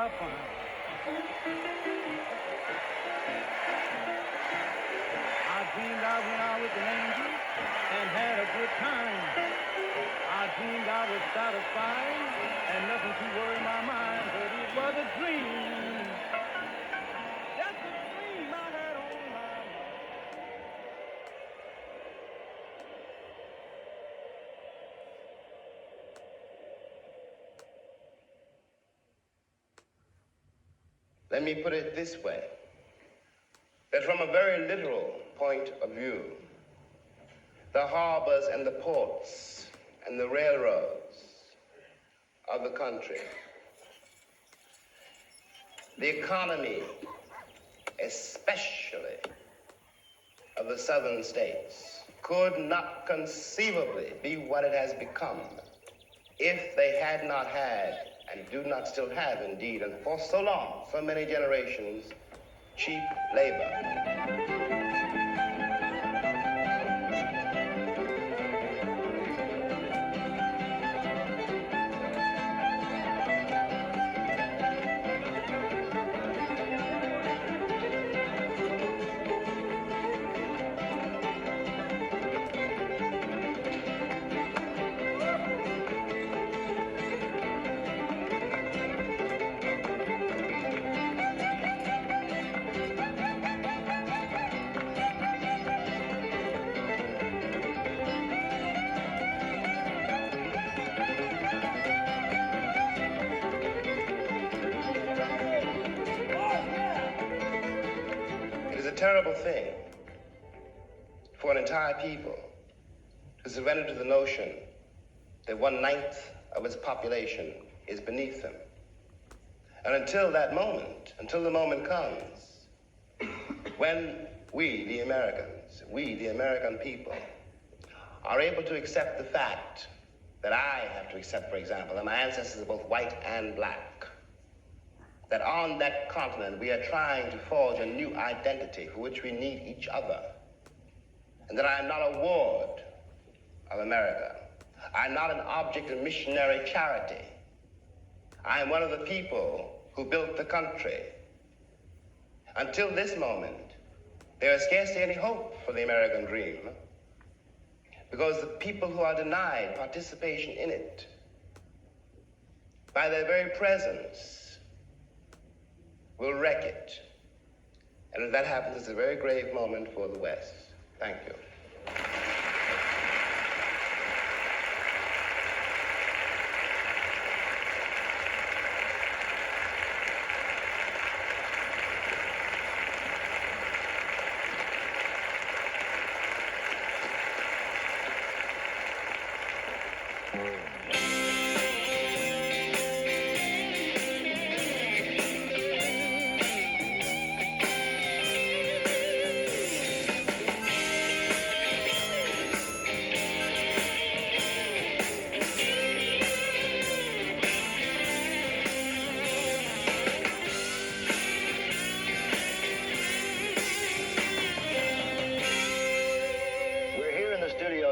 I find. I dreamed I went out with an angel and had a good time. I dreamed I was satisfied and nothing to worry my mind, but it was a dream. Just a dream I had on my mind. Let me put it this way, that from a very literal point of view, the harbors and the ports and the railroads of the country, the economy, especially of the southern states, could not conceivably be what it has become if they had not had, and do not still have indeed, and for so long, so many generations, cheap labor. It is a terrible thing for an entire people to surrender to the notion that 1/9 of its population is beneath them. And until that moment, until the moment comes when we, the Americans, we, the American people, are able to accept the fact that I have to accept, for example, that my ancestors are both white and black, that on that continent we are trying to forge a new identity for which we need each other, and that I am not a ward of America. I'm not an object of missionary charity. I am one of the people who built the country. Until this moment, there is scarcely any hope for the American dream, because the people who are denied participation in it, by their very presence, will wreck it. And if that happens, it's a very grave moment for the West. Thank you.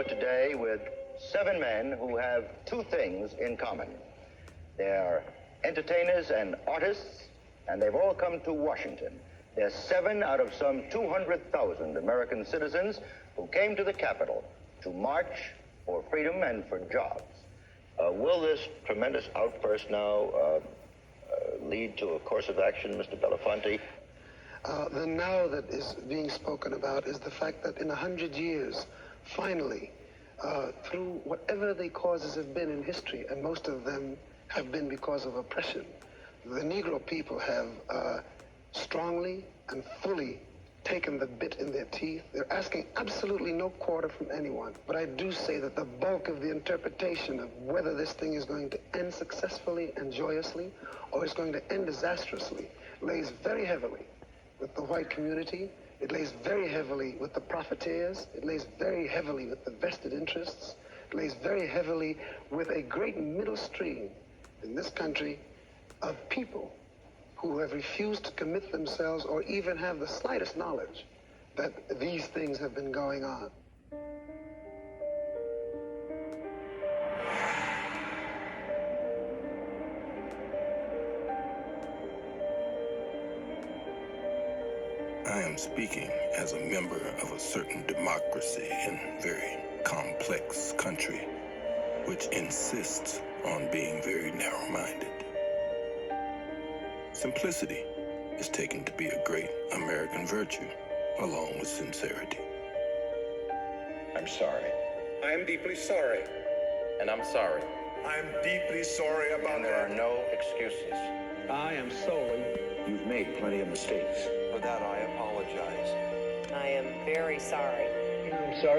Today with 7 men who have 2 things in common. They are entertainers and artists, and they've all come to Washington. They're 7 out of some 200,000 American citizens who came to the Capitol to march for freedom and for jobs. Will this tremendous outburst now lead to a course of action, Mr. Belafonte? The now that is being spoken about is the fact that in 100 years, finally, through whatever the causes have been in history, and most of them have been because of oppression, the Negro people have strongly and fully taken the bit in their teeth. They're asking absolutely no quarter from anyone. But I do say that the bulk of the interpretation of whether this thing is going to end successfully and joyously, or is going to end disastrously, lays very heavily with the white community. It lays very heavily with the profiteers. It lays very heavily with the vested interests. It lays very heavily with a great middle stream in this country of people who have refused to commit themselves or even have the slightest knowledge that these things have been going on. I am speaking as a member of a certain democracy and very complex country, which insists on being very narrow-minded. Simplicity is taken to be a great American virtue, along with sincerity. I'm sorry. I'm deeply sorry. And I'm sorry. I'm deeply sorry about And there that. are no excuses. I am sorry. You've made plenty of mistakes. For that, I apologize. I am very sorry. I'm sorry.